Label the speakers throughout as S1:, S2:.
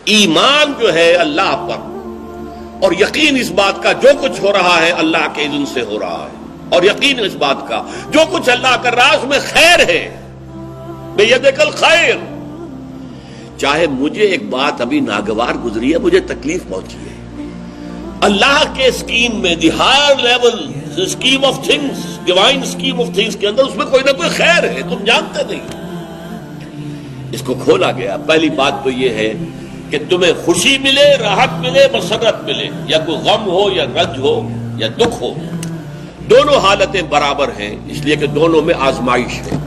S1: ایمان جو ہے اللہ پر اور یقین اس بات کا جو کچھ ہو رہا ہے اللہ کے اذن سے ہو رہا ہے، اور یقین اس بات کا جو کچھ اللہ کر رہا ہے اس میں خیر ہے، بیدک الخیر۔ چاہے مجھے ایک بات ابھی ناگوار گزری ہے، مجھے تکلیف پہنچی ہے، اللہ کے اسکیم میں the higher level scheme of things, divine scheme of things کے اندر اس میں کوئی نہ کوئی خیر ہے، تم جانتے نہیں۔ اس کو کھولا گیا۔ پہلی بات تو یہ ہے کہ تمہیں خوشی ملے، راحت ملے، مسرت ملے، یا کوئی غم ہو یا رنج ہو یا دکھ ہو، دونوں حالتیں برابر ہیں، اس لیے کہ دونوں میں آزمائش ہے۔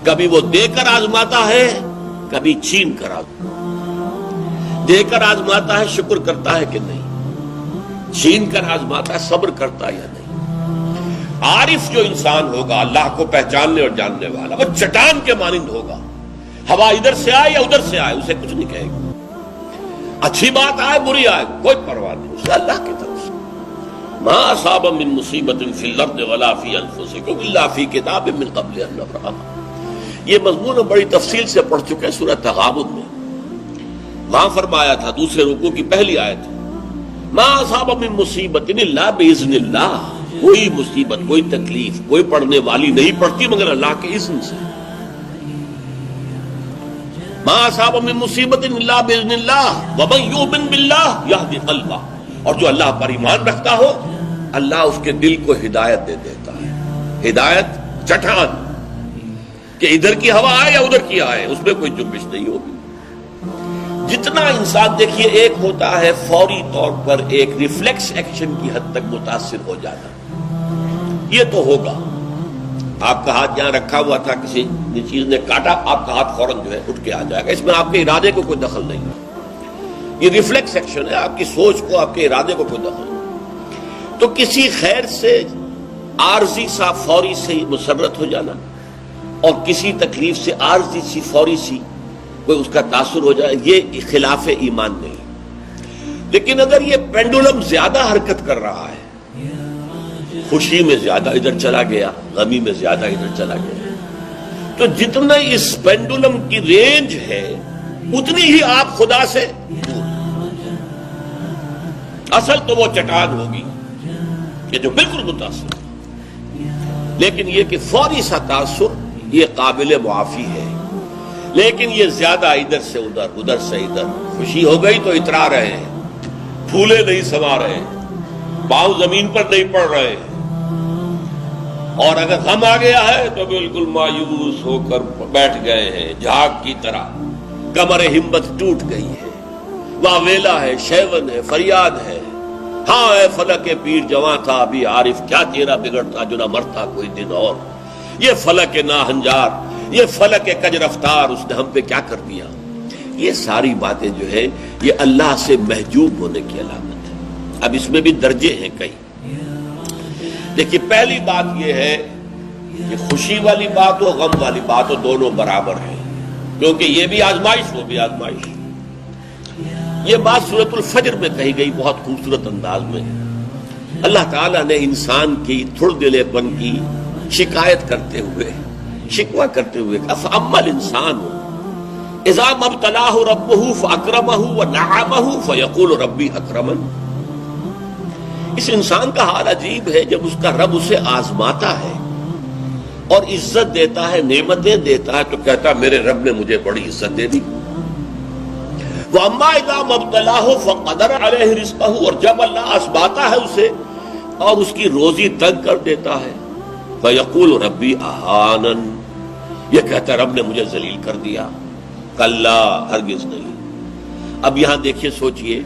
S1: کبھی وہ دے کر آزماتا ہے، کبھی چھین کر آزماتا ہے۔ دے کر آزماتا ہے، شکر کرتا ہے کہ نہیں، چھین کر آزماتا ہے، صبر کرتا ہے یا نہیں۔ عارف جو انسان ہوگا، اللہ کو پہچاننے اور جاننے والا، وہ چٹان کے مانند ہوگا، ہوا ادھر سے آئے یا ادھر سے آئے اسے کچھ نہیں کہے گا، اچھی بات آئے بری آئے کوئی پرواہ نہیں، اسے اللہ کی طرف سے۔ ما اصاب من مصیبت فی الارض ولا فی انفسکم الا فی کتاب من قبل ان نبرأها۔ یہ مضمون ہم بڑی تفصیل سے پڑھ چکے ہیں سورہ تغابن میں۔ وہاں فرمایا تھا دوسرے رکوع کی پہلی آیت، ما اصاب من مصیبت الا باذن اللہ، کوئی مصیبت، کوئی تکلیف، کوئی پڑھنے والی نہیں پڑتی مگر اللہ کے اذن سے۔ ما اصاب من مصیبت الا باذن اللہ ومن یؤمن باللہ یہدی قلبہ، اور جو اللہ پر ایمان رکھتا ہو اللہ اس کے دل کو ہدایت دے دیتا ہے۔ ہدایت چٹان کہ ادھر کی ہوا آئے یا ادھر کی آئے اس میں کوئی جنبش نہیں ہوگی۔ جتنا انسان دیکھیے، ایک ہوتا ہے فوری طور پر ایک ریفلیکس ایکشن کی حد تک متاثر ہو جانا، یہ تو ہوگا۔ آپ کا ہاتھ جہاں رکھا ہوا تھا، کسی چیز نے کاٹا، آپ کا ہاتھ فوراً جو ہے اٹھ کے آ جائے گا، اس میں آپ کے ارادے کو کوئی دخل نہیں ہے، یہ ریفلیکس ایکشن ہے، آپ کی سوچ کو، آپ کے ارادے کو کوئی دخل نہیں۔ تو کسی خیر سے عارضی سا فوری سے مسرت ہو جانا اور کسی تکلیف سے عارضی سی فوری سی کوئی اس کا تاثر ہو جائے، یہ خلاف ایمان نہیں۔ لیکن اگر یہ پینڈولم زیادہ حرکت کر رہا ہے، خوشی میں زیادہ ادھر چلا گیا، غمی میں زیادہ ادھر چلا گیا، تو جتنا اس پینڈولم کی رینج ہے اتنی ہی آپ خدا سے دور۔ اصل تو وہ چٹان ہوگی کہ جو بالکل متاثر، لیکن یہ کہ فوری سا تاثر یہ قابل معافی ہے، لیکن یہ زیادہ ادھر سے ادھر، ادھر سے ادھر، خوشی ہو گئی تو اترا رہے ہیں، پھولے نہیں سما رہے، پاؤں زمین پر نہیں پڑ رہے، اور اگر غم آ گیا ہے تو بالکل مایوس ہو کر بیٹھ گئے ہیں جھاگ کی طرح، کمر ہمت ٹوٹ گئی ہے، واویلا ہے، شیون ہے، فریاد ہے، ہاں اے فلک پیر جواں تھا ابھی عارف، کیا تیرا بگڑتا جو نہ مرتا کوئی دن اور، یہ فلک ناہنجار، یہ فلک کج رفتار، اس نے ہم پہ کیا کر دیا۔ یہ ساری باتیں جو ہے یہ اللہ سے محجوب ہونے کی علامت ہے۔ اب اس میں بھی درجے ہیں کئی۔ دیکھیے، پہلی بات یہ ہے کہ خوشی والی بات ہو، غم والی بات ہو، دونوں برابر ہیں، کیونکہ یہ بھی آزمائش، وہ بھی آزمائش۔ یہ بات سورۃ الفجر میں کہی گئی بہت خوبصورت انداز میں۔ اللہ تعالیٰ نے انسان کی تھڑ دلے پن کی شکایت کرتے ہوئے، شکوہ کرتے ہوئے کہا فَأَمَّا الْإِنسَانُ إِذَا مَا ابْتَلَاهُ رَبُّهُ فَأَكْرَمَهُ وَنَعَمَهُ فَيَقُولُ رَبِّي أَكْرَمَنِ۔ اس انسان کا حال عجیب ہے، جب اس کا رب اسے آزماتا ہے اور عزت دیتا ہے، نعمتیں دیتا ہے، تو کہتا ہے میرے رب نے مجھے بڑی عزت دے دی۔ وَأَمَّا إِذَا مَا ابْتَلَاهُ فَقَدَرَ عَلَيْهِ رِزْقَهُ، اور جب اللہ آزماتا ہے اسے اور اس کی روزی تنگ کر دیتا ہے، فَيَقُولُ رَبِّي أَهَانَنِ، یہ کہتا ہے رب نے مجھے ذلیل کر دیا۔ کلا، ہرگز نہیں۔ اب یہاں دیکھیے، سوچئے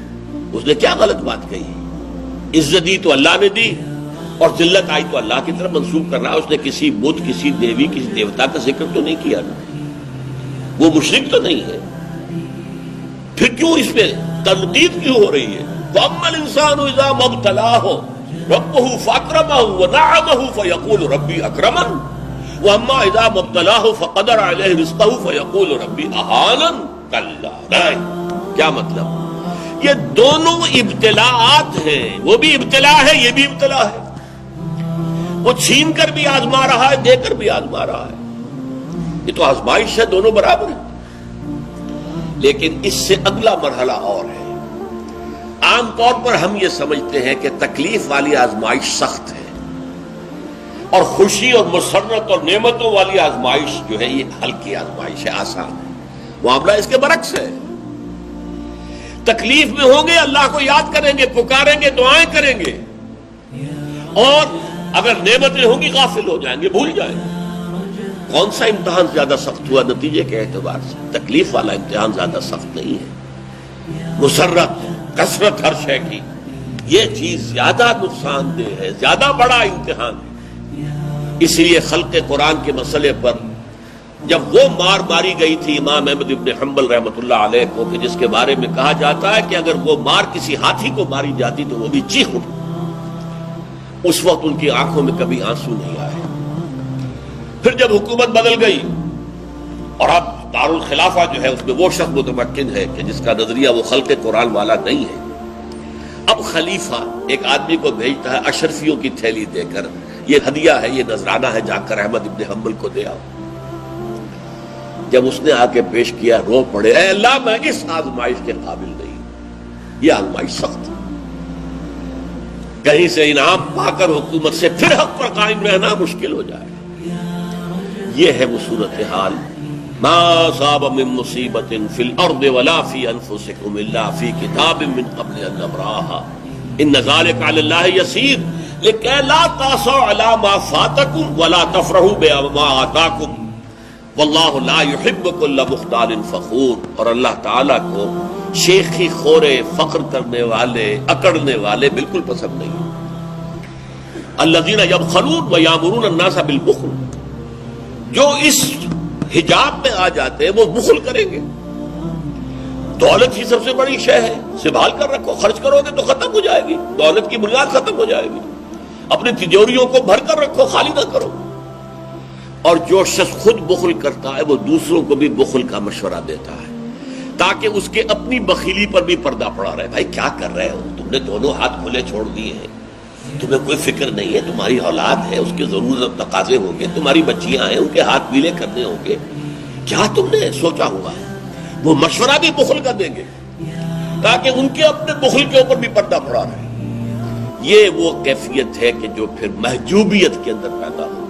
S1: اس نے کیا غلط بات کہی۔ عزت دی تو اللہ نے دی اور ذلت آئی تو اللہ کی طرف منسوب کر رہا ہے۔ اس نے کسی بت، کسی دیوی، کسی دیوتا کا ذکر تو نہیں کیا نا، وہ مشرک تو نہیں ہے، پھر کیوں اس پہ تنقید کیوں ہو رہی ہے؟ وَأَمَّا الْإِنسَانُ إِذَا مَا ابْتَلَاهُ رَبُّهُ فَأَكْرَمَهُ وَنَعَمَهُ فَيَقُولُ رَبِّي أَكْرَمَنِ وَأَمَّا إِذَا مَا ابْتَلَاهُ فَقَدَرَ عَلَيْهِ رِزْقَهُ فَيَقُولُ رَبِّي أَهَانَنِ۔ کلا، کیا مطلب؟ یہ دونوں ابتلاءات ہیں، وہ بھی ابتلا ہے، یہ بھی ابتلا ہے۔ وہ چھین کر بھی آزما رہا ہے، دے کر بھی آزما رہا ہے، یہ تو آزمائش ہے، دونوں برابر ہیں۔ لیکن اس سے اگلا مرحلہ اور ہے۔ عام طور پر ہم یہ سمجھتے ہیں کہ تکلیف والی آزمائش سخت ہے اور خوشی اور مسرت اور نعمتوں والی آزمائش جو ہے یہ ہلکی آزمائش ہے، آسان ہے۔ معاملہ اس کے برعکس ہے۔ تکلیف میں ہوں گے اللہ کو یاد کریں گے، پکاریں گے، دعائیں کریں گے، اور اگر نعمتیں ہوں گی غافل ہو جائیں گے، بھول جائیں گے۔ کون سا امتحان زیادہ سخت ہوا نتیجے کے اعتبار سے؟ تکلیف والا امتحان زیادہ سخت نہیں ہے۔ مسرت، کثرت ہر شے کی، یہ چیز زیادہ نقصان دہ ہے، زیادہ بڑا امتحان ہے۔ اسی لیے خلق قرآن کے مسئلے پر جب وہ مار ماری گئی تھی امام احمد ابن حنبل رحمۃ اللہ علیہ کو، کہ جس کے بارے میں کہا جاتا ہے کہ اگر وہ مار کسی ہاتھی کو ماری جاتی تو وہ بھی چیخ اٹھتی، اس وقت ان کی آنکھوں میں کبھی آنسو نہیں آئے۔ پھر جب حکومت بدل گئی اور اب دارالخلافہ جو ہے اس میں وہ شخص متمکن ہے کہ جس کا نظریہ وہ خلق قرآن والا نہیں ہے، اب خلیفہ ایک آدمی کو بھیجتا ہے اشرفیوں کی تھیلی دے کر، یہ ہدیہ ہے، یہ نذرانہ ہے، جا کر احمد ابن حنبل کو دے آؤ۔ جب اس نے آ کے پیش کیا، رو پڑے، اے اللہ میں اس آزمائش کے قابل نہیں، یہ آزمائش سخت ہے۔ کہیں سے انعام پا کر حکومت سے پھر حق پر قائم رہنا مشکل ہو جائے۔ یہ ہے وہ صورتحال۔ ما اصاب من مصیبت فی الارض ولا فی انفسکم الا فی کتاب من قبل ان نبرأها ان ذلک علی اللہ یسیر لکہ لا تأسوا علی ما فاتکم ولا تفرحوا بما آتاکم واللہ لا يحب كل مختال فخور۔ اور اللہ تعالیٰ کو شیخی خورے، فخر کرنے والے، اکڑنے والے بالکل پسند نہیں۔ الذین یبخلون ویامرون الناس بالبخل، جو اس حجاب میں آ جاتے ہیں وہ بخل کریں گے۔ دولت ہی سب سے بڑی شے ہے، سنبھال کر رکھو، خرچ کرو گے تو ختم ہو جائے گی، دولت کی بنیاد ختم ہو جائے گی۔ اپنی تجوریوں کو بھر کر رکھو، خالی نہ کرو۔ اور جو شخص خود بخل کرتا ہے وہ دوسروں کو بھی بخل کا مشورہ دیتا ہے تاکہ اس کے اپنی بخیلی پر بھی پردہ پڑا رہے۔ بھائی کیا کر رہے ہو تم نے؟ دونوں ہاتھ کھلے چھوڑ دیے ہیں، تمہیں کوئی فکر نہیں ہے، تمہاری اولاد ہے، اس کے ضرورت تقاضے ہوں گے، تمہاری بچیاں ہیں، ان کے ہاتھ پیلے کرنے ہوں گے، کیا تم نے سوچا ہوا ہے؟ وہ مشورہ بھی بخل کا دیں گے تاکہ ان کے اپنے بخل کے اوپر بھی پردہ پڑا رہے۔ یہ وہ کیفیت ہے کہ جو پھر محجوبیت کے اندر پیدا ہو۔